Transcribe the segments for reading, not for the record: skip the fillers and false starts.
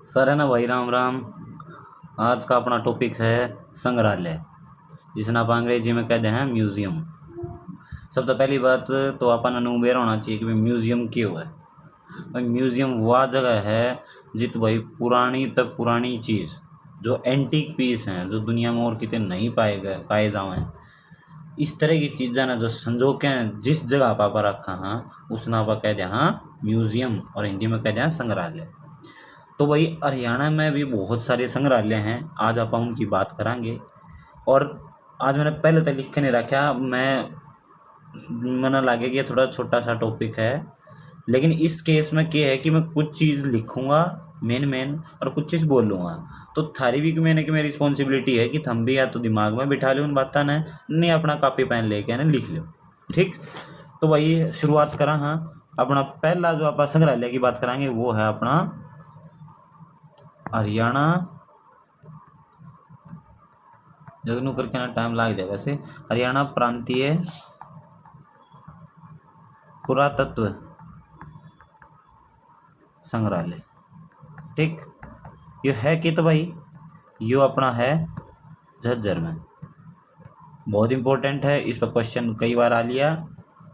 Sir है ना भाई, राम राम। आज का अपना टॉपिक है संग्रहालय, जिसे आप अंग्रेजी में कहते हैं म्यूजियम। सब तो पहली बात तो अपन अनुभव होना चाहिए कि भाई म्यूजियम क्यों है। भाई म्यूजियम वह जगह है जित भाई पुरानी तक पुरानी चीज़, जो एंटीक पीस हैं, जो दुनिया में और कितने नहीं पाए जाए, इस तरह की चीज़ें ना जो संजो के जिस जगह पर रखा हाँ उस ना पर कहते हैं हाँ म्यूजियम, और हिंदी में कहते हैं संग्रहालय। तो वही हरियाणा में भी बहुत सारे संग्रहालय हैं, आज आप उनकी बात करेंगे। और आज मैंने पहले तक लिख के नहीं रखा, मैंने लगे कि ये थोड़ा छोटा सा टॉपिक है, लेकिन इस केस में क्या है कि मैं कुछ चीज़ लिखूंगा मेन और कुछ चीज़ बोलूँगा। तो थारी भी मैंने कि मेरी रिस्पॉन्सिबिलिटी है कि थम भी या तो दिमाग में बिठा लो उन बातों ने, नहीं अपना कॉपी पेन लेके ना लिख लो। ठीक, तो वही शुरुआत करा। हाँ, अपना पहला जो आप संग्रहालय की बात करेंगे वो है अपना हरियाणा, जगनू करके ना टाइम लग जाए वैसे, हरियाणा प्रांतीय पुरातत्व संग्रहालय। ठीक, ये है कि तो भाई यो अपना है झज्जर में। बहुत इंपॉर्टेंट है, इस पर क्वेश्चन कई बार आ लिया,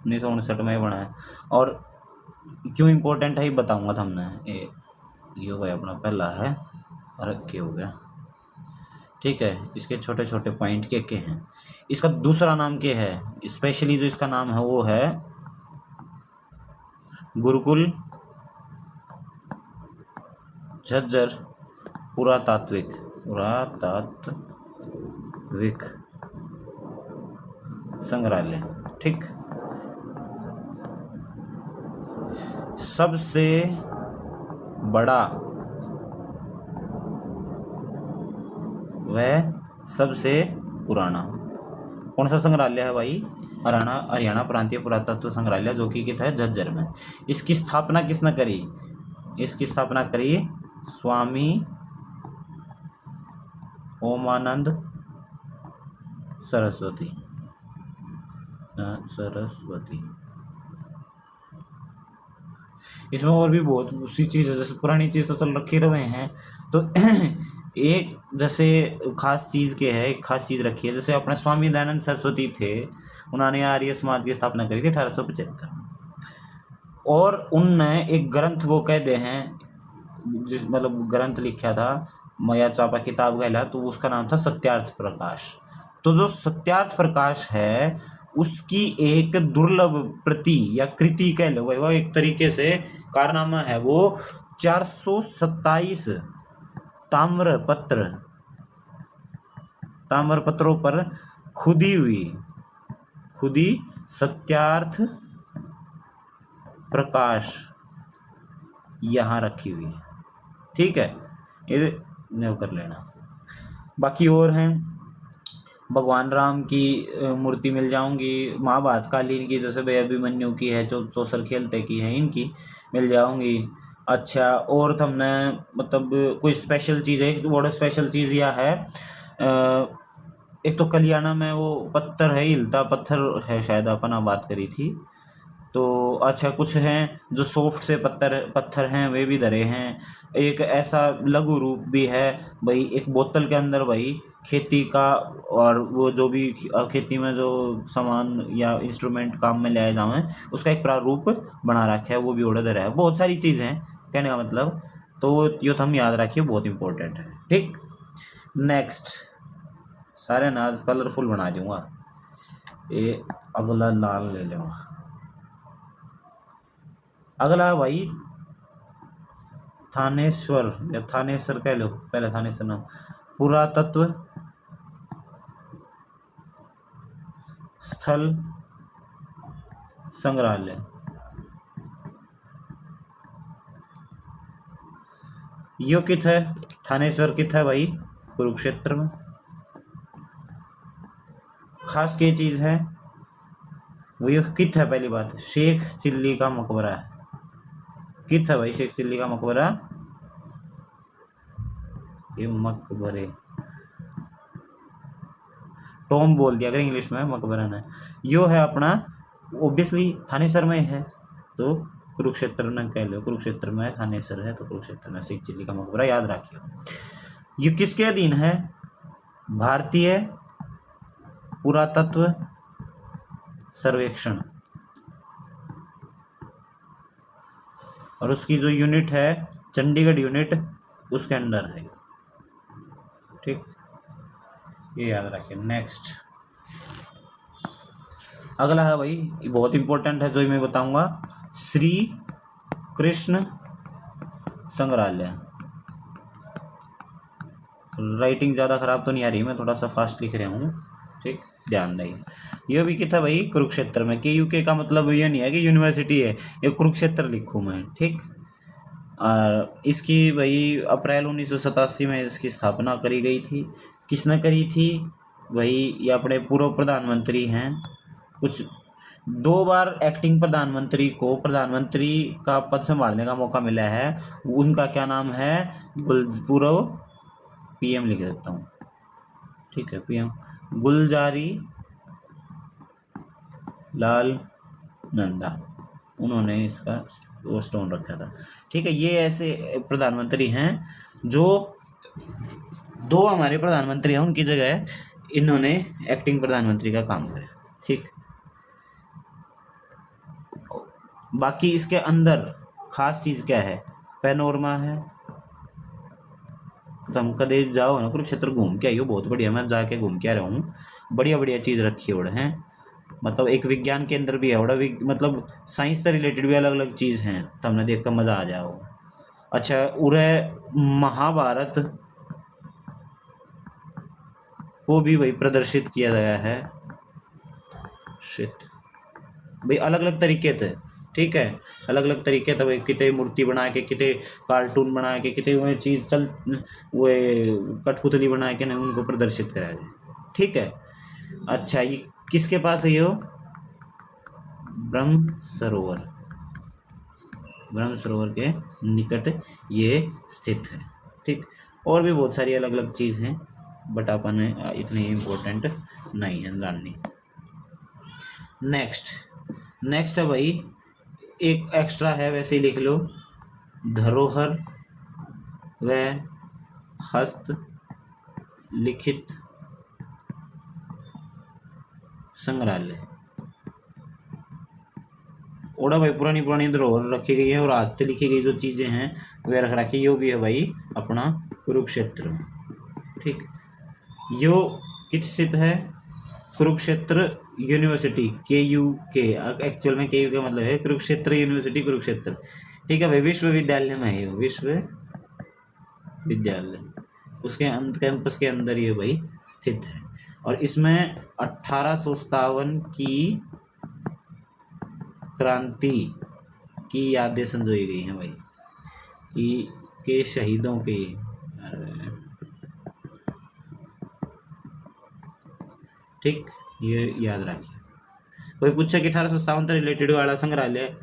1959 में बना है। और क्यों इंपॉर्टेंट है ये बताऊंगा था हमने। ये भाई अपना पहला है और क्या हो गया। ठीक है, इसके छोटे छोटे पॉइंट के हैं। इसका दूसरा नाम क्या है, स्पेशली जो इसका नाम है वो है गुरुकुल झज्जर पुरातात्विक संग्रहालय। ठीक, सबसे बड़ा वह सबसे पुराना कौन सा संग्रहालय है भाई? हरियाणा प्रांतीय पुरातत्व संग्रहालय, जो कि है झज्जर में। इसकी स्थापना किसने करी? इसकी स्थापना करी स्वामी ओमानंद सरस्वती। इसमें और भी बहुत सी चीज़ है, जैसे पुरानी चीज़ तो चल रखी रहे हैं, तो एक जैसे खास चीज़ के है, एक खास चीज़ रखी है। जैसे अपने स्वामी दयानंद सरस्वती थे, उन्होंने आर्य समाज की स्थापना करी थी 1875, और उनने एक ग्रंथ वो कहते हैं, जिस मतलब ग्रंथ लिखा था मया चापा किताब कहला, तो उसका नाम था सत्यार्थ प्रकाश। तो जो सत्यार्थ प्रकाश है उसकी एक दुर्लभ प्रति या कृति कह लो, वह एक तरीके से कारनामा है वो 427 ताम्र पत्रों पर खुदी सत्यार्थ प्रकाश यहाँ रखी हुई है। ठीक है, ये नोट कर लेना। बाकी और हैं, भगवान राम की मूर्ति मिल जाऊंगी, महाभारत कालीन की जैसे भाई अभिमन्यु की है, जो चौसर खेलते की है, इनकी मिल जाऊंगी। अच्छा, और हमने मतलब कोई स्पेशल चीज़ है, बड़ा स्पेशल चीज़ यह है, एक तो कलियाना में वो पत्थर है, हिलता पत्थर है, शायद अपन बात करी थी। तो अच्छा, कुछ हैं जो सॉफ्ट से पत्थर हैं वे भी धरे हैं। एक ऐसा लघु रूप भी है भाई, एक बोतल के अंदर भाई खेती का और वो जो भी खेती में जो सामान या इंस्ट्रूमेंट काम में लाए जाए उसका एक प्रारूप बना रखा है, वो भी ऑर्डर है। बहुत सारी चीज़ें हैं कहने का मतलब, तो ये तो हम याद रखिए, बहुत इंपॉर्टेंट है। ठीक, नेक्स्ट सारे नाज कलरफुल बना दूंगा। ये अगला लाल ले लूँगा। अगला भाई थानेश्वर या थानेसर कह लो, पहले थानेसर नाम, पुरातत्व स्थल संग्रहालय। यो कित है, थानेश्वर कित है भाई? कुरुक्षेत्र में। खास क्या चीज है वो, ये कित है? पहली बात, शेख चिल्ली का मकबरा है। कित है भाई शेख चिल्ली का मकबरा? ये मकबरे टॉम बोल दिया अगर इंग्लिश में, मकबरा ने। यो है अपना ऑब्वियसली थानेसर में है, तो कुरुक्षेत्र न कह लो, कुरुक्षेत्र में थानेसर है तो कुरुक्षेत्र में सिख चिल्ली का मकबरा, याद रखियो। ये किसके अधीन है? भारतीय पुरातत्व सर्वेक्षण, और उसकी जो यूनिट है चंडीगढ़ यूनिट, उसके अंडर है। ठीक, ये याद रखिए। नेक्स्ट अगला है भाई, ये बहुत इंपॉर्टेंट है जो मैं बताऊंगा, श्री कृष्ण संग्रहालय। राइटिंग ज़्यादा खराब तो नहीं आ रही, मैं थोड़ा सा फास्ट लिख रहा हूँ, ठीक, ध्यान रही। ये भी कितना भाई? कुरुक्षेत्र में। के यूके का मतलब ये नहीं है कि यूनिवर्सिटी है, ये कुरुक्षेत्र लिखूँ मैं, ठीक। और इसकी भाई अप्रैल 1987 में इसकी स्थापना करी गई थी। किसने करी थी भाई? ये अपने पूर्व प्रधानमंत्री हैं, कुछ 2 बार एक्टिंग प्रधानमंत्री को प्रधानमंत्री का पद संभालने का मौका मिला है। उनका क्या नाम है? पूर्व पीएम लिख देता हूँ, ठीक है, पीएम गुलजारी लाल नंदा, उन्होंने इसका वो स्टोन रखा था, ठीक है। ये ऐसे प्रधानमंत्री हैं जो 2 हमारे प्रधानमंत्री हैं, उनकी जगह इन्होंने एक्टिंग प्रधानमंत्री का काम करा, ठीक। बाकी इसके अंदर खास चीज क्या है? पैनोरमा है। तुम कदे जाओ ना कुरुक्षेत्र घूम के आइयो, बहुत बढ़िया, मैं जाके घूम के आ रहा हूँ, बढ़िया बढ़िया चीज रखी है, हैं, मतलब एक विज्ञान केंद्र भी है, बड़ा मतलब साइंस से रिलेटेड भी अलग अलग चीज हैं, तो हमने देख कर मजा आ जाओ। अच्छा, उरे महाभारत को भी भाई प्रदर्शित किया गया है, शिट भाई, अलग अलग तरीके थे, ठीक है, अलग अलग तरीके थे भाई, कितने मूर्ति बना के, कितने कार्टून बना के, कितने वो चीज चल वो कठपुतली बना के ना उनको प्रदर्शित कराया जाए, ठीक है। अच्छा, ये किसके पास है? ये ब्रह्म सरोवर के निकट ये स्थित है, ठीक। और भी बहुत सारी अलग अलग चीज हैं, बट अपन इतनी इम्पोर्टेंट नहीं है जाननी। नेक्स्ट है भाई, एक एक्स्ट्रा है, वैसे ही लिख लो, धरोहर व हस्त लिखित संग्रहालय। ओड़ा भाई पुरानी धरोहर रखी गई है और हाथ से लिखी गई जो चीजें हैं वे रख रखी, यो भी है भाई अपना कुरुक्षेत्र में, ठीक। यो किस स्थित है? कुरुक्षेत्र यूनिवर्सिटी, KUK, एक्चुअल में KU का मतलब है कुरुक्षेत्र यूनिवर्सिटी कुरुक्षेत्र, ठीक है भाई, विश्वविद्यालय में है, विश्वविद्यालय उसके कैंपस के अंदर ये भाई स्थित है। और इसमें 1857 की क्रांति की यादें संजोई गई हैं भाई, के शहीदों के, ठीक, ये याद रखिए। कोई पूछे कि 1857 से रिलेटेड वाला संग्रहालय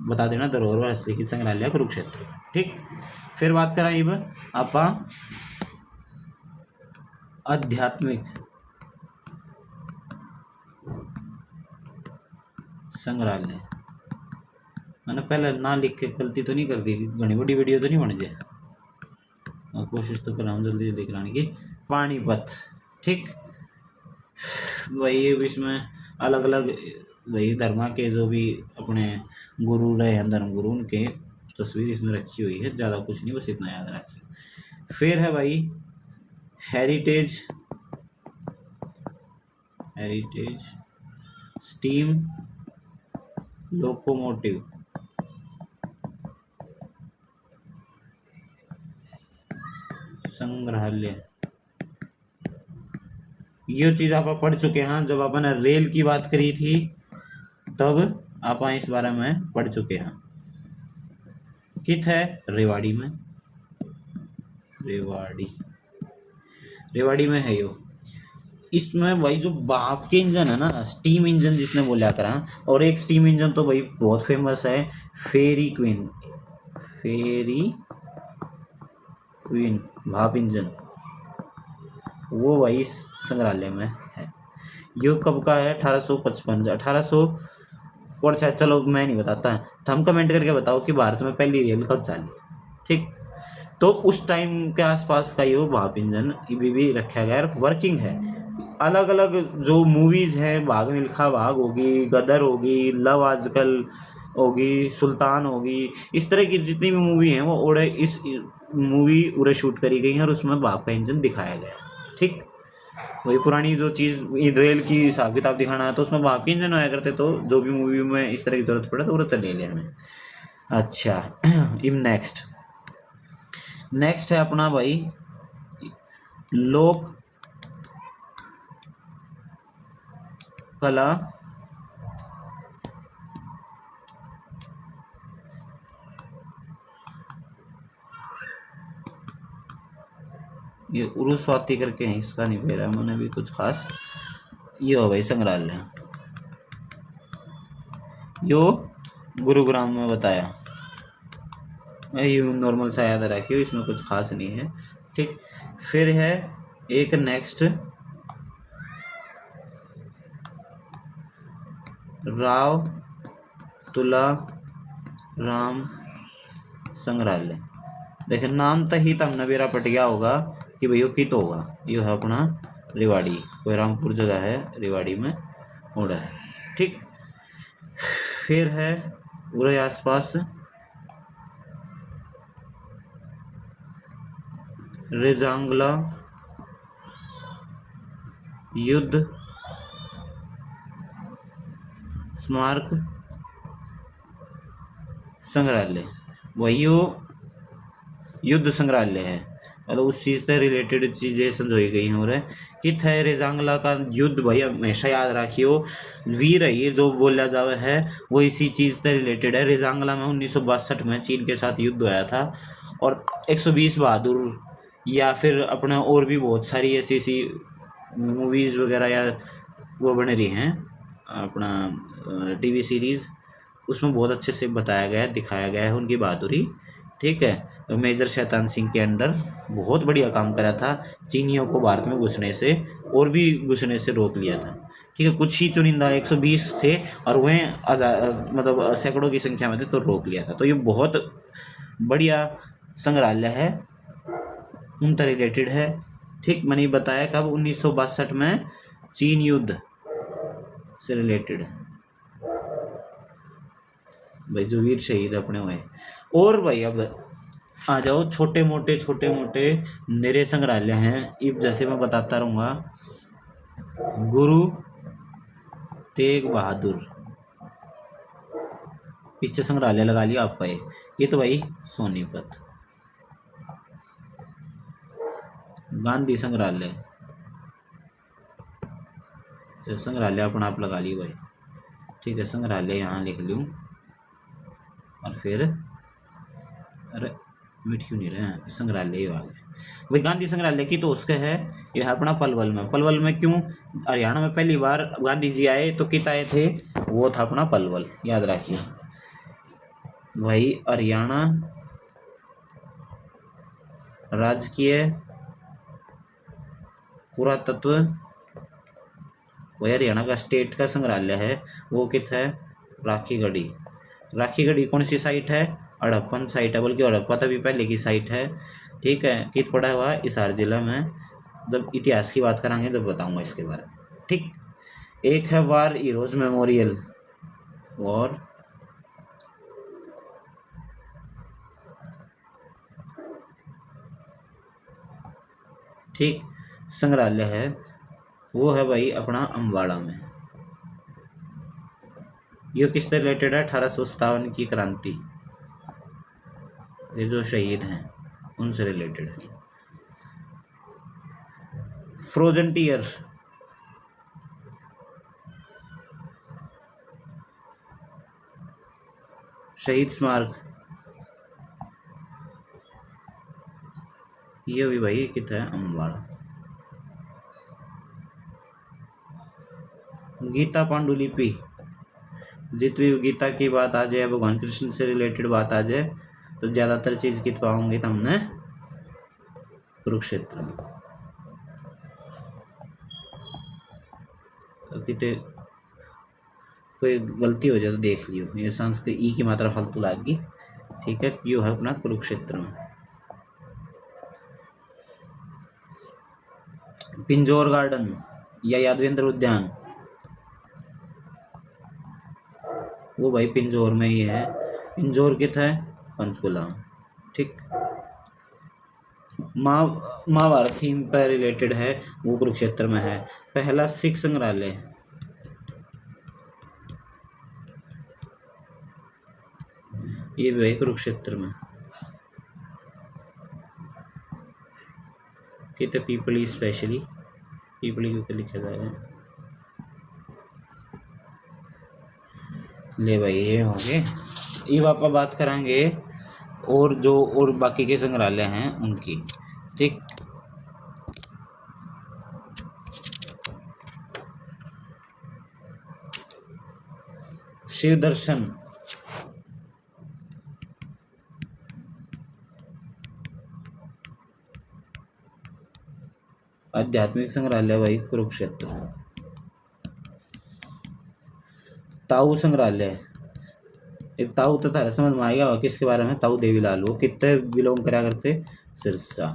बता देना, धरोहर व हस्तलिखित संग्रहालय कुरुक्षेत्र, ठीक। फिर बात करा अब आप आध्यात्मिक संग्रहालय। मैंने पहले ना लिख के गलती तो नहीं कर दी, घनी बड़ी वीडियो तो नहीं बन जाए, और कोशिश तो कर रहा हूँ जल्दी जल्दी कराने की। पानीपत, ठीक भाई, ये इसमें अलग अलग वही धर्म के जो भी अपने गुरु रहे हैं, धर्म गुरु, उनके तस्वीर इसमें रखी हुई है, ज़्यादा कुछ नहीं, बस इतना याद रखिए। फिर है भाई हेरिटेज स्टीम लोकोमोटिव संग्रहालय। ये चीज आप पढ़ चुके हैं, जब अपन रेल की बात करी थी तब आप इस बारे में पढ़ चुके हैं। कित है? रेवाड़ी में, रेवाड़ी में है यो। इसमें भाई जो बाप के इंजन है ना, स्टीम इंजन जिसने बोला करा, और एक स्टीम इंजन तो भाई बहुत फेमस है, फेरी क्वीन भाप इंजन, वो भाई इस संग्रहालय में है। यो कब का है? 1855, और शायद, चलो मैं नहीं बताता, तो हम कमेंट करके बताओ कि भारत में पहली रेल कब चली। ठीक, तो उस टाइम के आसपास का ये भाप इंजन अभी भी रखा गया है, वर्किंग है। अलग अलग जो मूवीज हैं, भाग मिल्खा भाग होगी, गदर होगी, लव आजकल होगी, सुल्तान होगी, इस तरह की जितनी भी मूवी हैं वो उड़े इस मूवी उड़े शूट करी गई है और उसमें भाप का इंजन दिखाया गया है। ठीक, वही पुरानी जो चीज़ रेल की हिसाब किताब दिखाना है तो उसमें भाप के इंजन होया करते, तो जो भी मूवी में इस तरह की जरूरत पड़े तो उड़ते ले लिया हमें। अच्छा इम नेक्स्ट है अपना भाई लोक कला ये उर्ू स्वाति करके है, इसका नहीं पेरा मैंने भी कुछ खास। ये हो भाई संग्रहालय, यो गुरुग्राम में बताया, मैं यूँ नॉर्मल सा याद रखियो, इसमें कुछ खास नहीं है। ठीक, फिर है एक नेक्स्ट राव तुला राम संग्रहालय। देखे नाम तो ही तमने मेरा पट गया होगा कि भैया कित होगा, ये है अपना रेवाड़ी, कोई रामपुर जगह है रेवाड़ी में उड़ा है। ठीक, फिर है पूरे आसपास रेजांगला युद्ध स्मारक संग्रहालय, वही वो युद्ध संग्रहालय है, मतलब उस चीज़ से रिलेटेड चीज़ें समझाई गई हैं। और कित है रेजांगला का युद्ध, भाई हमेशा याद रखियो, वीर है ये जो बोला जावे है वो इसी चीज़ से रिलेटेड है। रेजांगला में 1962 में चीन के साथ युद्ध हुआ था और 120 बहादुर या फिर अपना और भी बहुत सारी ऐसी ऐसी मूवीज़ वगैरह या वो बन रही हैं अपना टीवी सीरीज़, उसमें बहुत अच्छे से बताया गया है, दिखाया गया है उनकी बहादुरी। ठीक है, मेजर शैतान सिंह के अंडर बहुत बढ़िया काम करा था, चीनियों को भारत में घुसने से और भी घुसने से रोक लिया था। ठीक है, कुछ ही चुनिंदा 120 थे और वह मतलब सैकड़ों की संख्या में थे तो रोक लिया था। तो ये बहुत बढ़िया संग्रहालय है, उनसे रिलेटेड है। ठीक, मैंने बताया कब 1962 में चीन युद्ध से रिलेटेड है भाई, जो वीर शहीद अपने हुए। और भाई अब आ जाओ छोटे मोटे निरे संग्रहालय हैं, इब जैसे मैं बताता रहूँगा, गुरु तेग बहादुर, पीछे संग्रहालय लगा लिया आपका ये तो भाई सोनीपत। गांधी संग्रहालय, संग्रहालय अपना आप लगा ली भाई। ठीक है, संग्रहालय यहाँ लिख लूँ और फिर अरे मिट क्यों नहीं रहे हैं, संग्रहालय ही आ गए भाई। गांधी संग्रहालय की तो उसके है, ये है अपना पलवल में। पलवल में क्यों, हरियाणा में पहली बार गांधी जी आए तो कित आए थे, वो था अपना पलवल, याद रखिए भाई। हरियाणा राजकीय पुरातत्व, वही हरियाणा का स्टेट का संग्रहालय है, वो कित है राखीगढ़ी। राखीगढ़ी कौन सी साइट है, हड़प्पन साइट है, बल्कि हड़प्पा तभी पहले की साइट है। ठीक है, कित पड़ा हुआ हिसार जिला में, जब इतिहास की बात करेंगे जब बताऊंगा इसके बारे में। ठीक, एक है वार हीरोज मेमोरियल और ठीक संग्रहालय है, वो है भाई अपना अम्बाड़ा में। ये किससे रिलेटेड है, 1857 की क्रांति, ये जो शहीद हैं उनसे रिलेटेड है। फ्रोजन टीयर, शहीद स्मारक, ये भी भाई कितना है अम्बाड़ा। गीता पांडुलिपि, जितनी भी गीता की बात आ जाए, भगवान कृष्ण से रिलेटेड बात आ जाए तो ज्यादातर चीज कित पाओगे तुमने कुरुक्षेत्र में। तो कितने कोई गलती हो जाए तो देख लियो, ये संस्कृत ई की मात्रा फालतू लागी। ठीक है, यो है अपना कुरुक्षेत्र में। पिंजौर गार्डन या यादवेंद्र उद्यान, वो भाई पिंजौर में ही है। पिंजौर कितना है? पंचकुला। ठीक, महाभारत थीम पर रिलेटेड है, वो कुरुक्षेत्र में है। पहला सिख संग्रहालय, ये भी है कुरुक्षेत्र में। कितने पीपली स्पेशली, पीपली के ऊपर लिखा जाएगा। ले भाई ये हो गए। ये आप बात करेंगे और जो और बाकी के संग्रहालय हैं उनकी। ठीक, शिव दर्शन, आध्यात्मिक संग्रहालय भाई कुरुक्षेत्र। ताऊ संग्रहालय, एक ताऊ तो था, समझ में आएगा किसके बारे में, ताऊ देवीलाल, वो कितने बिलोंग करा करते, सिरसा।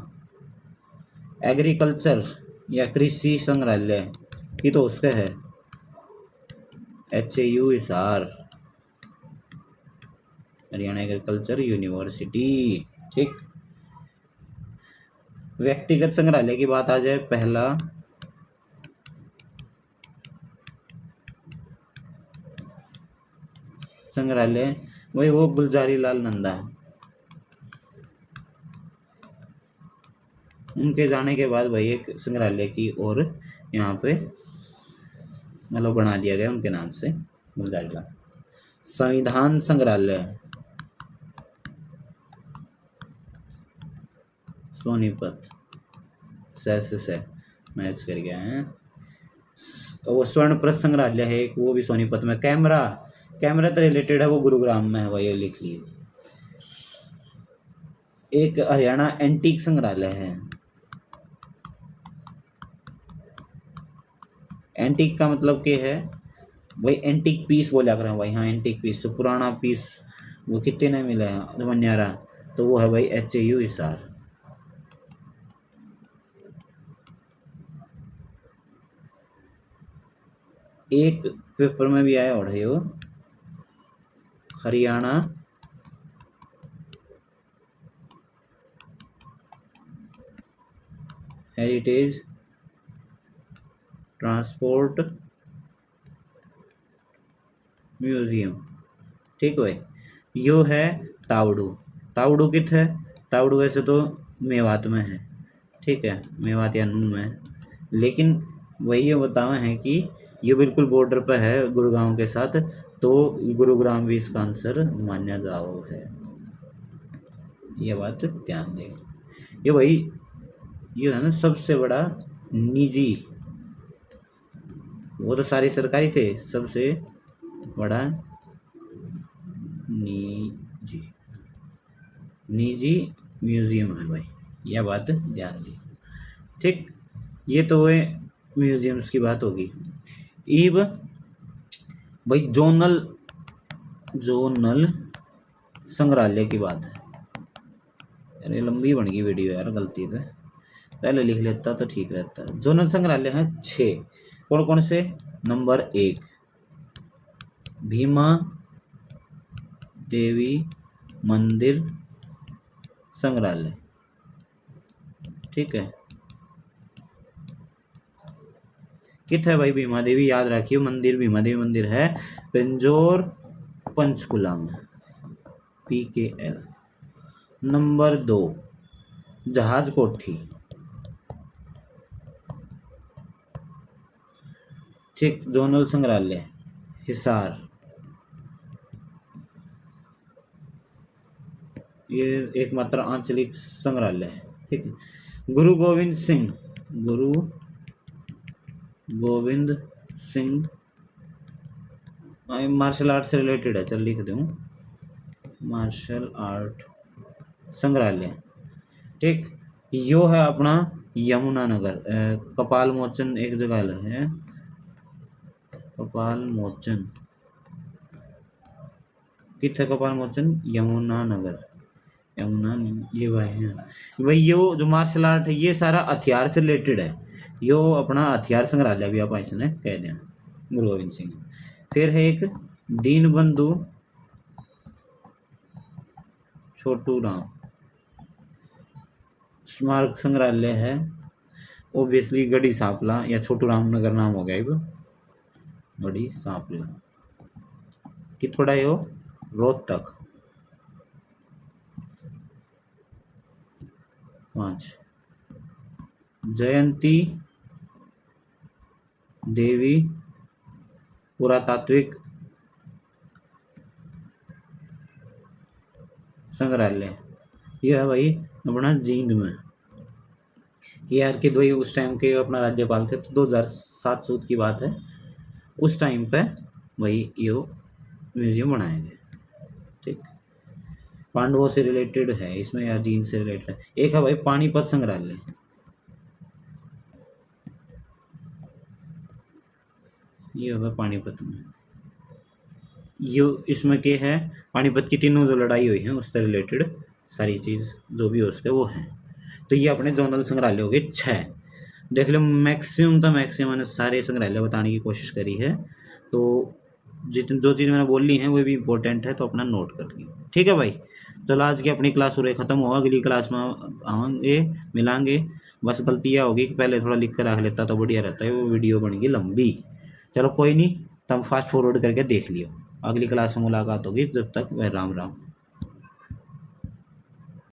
एग्रीकल्चर या कृषि संग्रहालय की तो उसका है HAU Hisar, Haryana agriculture university. ठीक, व्यक्तिगत संग्रहालय की बात आ जाए, पहला संग्रहालय वही वो गुलजारी लाल नंदा, उनके जाने के बाद भाई एक संग्रहालय की और यहाँ पे मतलब बना दिया गया उनके नाम से, गुलजारी लाल। संविधान संग्रहालय सोनीपत, से मैच कर गया है। वो स्वर्ण प्रस संग्रहालय है एक, वो भी सोनीपत में। कैमरा तो रिलेटेड है, वो गुरुग्राम में है, वही लिख लिए। एक हरियाणा एंटीक संग्रहालय है। एंटीक का मतलब क्या है भाई? एंटीक पीस बोला कर भाई, हाँ एंटीक पीस, तो पुराना पीस वो कितने ने मिला है मनियारा, तो वो है भाई HAU हिसार। एक पेपर में भी आया और है वो, हरियाणा हेरिटेज ट्रांसपोर्ट म्यूजियम। ठीक भाई, यो है तावड़ू कित है? तावड़ू वैसे तो मेवात में है, ठीक है, मेवात या नून में, लेकिन वही ये बतावा है कि ये बिल्कुल बॉर्डर पर है गुरुग्राम के साथ, तो गुरुग्राम भी इसका आंसर मान्या जाओ है। ये बात ध्यान दें। ये भाई ये है ना सबसे बड़ा निजी, वो तो सारे सरकारी थे, सबसे बड़ा निजी म्यूजियम है भाई, यह बात ध्यान दी। ठीक, ये तो है म्यूजियम्स की बात होगी। इब भाई जोनल संग्रहालय की बात है। अरे लंबी बन गई वीडियो यार, गलती है, पहले लिख लेता तो ठीक रहता। जोनल संग्रहालय है 6, कौन कौन से? नंबर 1 भीमा देवी मंदिर संग्रहालय, ठीक है। कित है भाई भीमा देवी, याद रखिए मंदिर, भीमा देवी मंदिर है पिंजौर पंचकुला में, PKL। नंबर 2 जहाज कोठी, ठीक, जोनल संग्रहालय हिसार, ये एकमात्र आंचलिक संग्रहालय है, ठीक है। गुरु गोविंद सिंह मार्शल आर्ट से रिलेटेड है, चल लिख दूँ, मार्शल आर्ट संग्रहालय, ठीक। यो है अपना यमुनानगर, कपाल मोचन एक जगह है, कपाल मोचन कित्थे कपाल मोचन यमुना नगर, यमुना ये भाई है भाई। यो जो मार्शल आर्ट है ये सारा हथियार से रिलेटेड है। यो अपना हथियार संग्रहालय भी आप इसने कह दें गुरु गोविंद सिंह। फिर है एक दीन बंधु छोटू राम स्मारक संग्रहालय है, ओब्वियसली गढ़ी सांपला या छोटू राम नगर नाम हो गया अब, गढ़ी सांपला। कित पड़ा है वो, रोहतक। 5 जयंती देवी पुरातात्विक संग्रहालय, यह है भाई अपना जींद में। ये यार के भाई उस टाइम के अपना राज्यपाल थे, तो 2007 सूद की बात है, उस टाइम पे वही ये म्यूजियम बनाया गया। ठीक, पांडवों से रिलेटेड है इसमें या जींद से रिलेटेड है। एक है भाई पानीपत संग्रहालय, ये होगा पानीपत में। ये इसमें क्या है, पानीपत की तीनों जो लड़ाई हुई है उससे रिलेटेड सारी चीज़ जो भी हो उसके वो है। तो ये अपने जोनल संग्रहालय हो गए 6। देख लो मैक्सिमम तो मैक्सिमम मैंने सारे संग्रहालय बताने की कोशिश करी है। तो जितनी जो चीज़ मैंने बोली है वो भी इम्पोर्टेंट है, तो अपना नोट कर लियो। ठीक है भाई, चलो आज की अपनी क्लास पूरे ख़त्म हुआ, अगली क्लास में आएंगे मिलांगे। बस गलती यह होगी कि पहले थोड़ा लिख कर रख लेता तो बढ़िया रहता है, वो वीडियो बन गई लंबी। चलो कोई नहीं, तुम फास्ट फॉरवर्ड करके देख लियो, अगली क्लास में मुलाकात होगी। जब तक वह राम राम।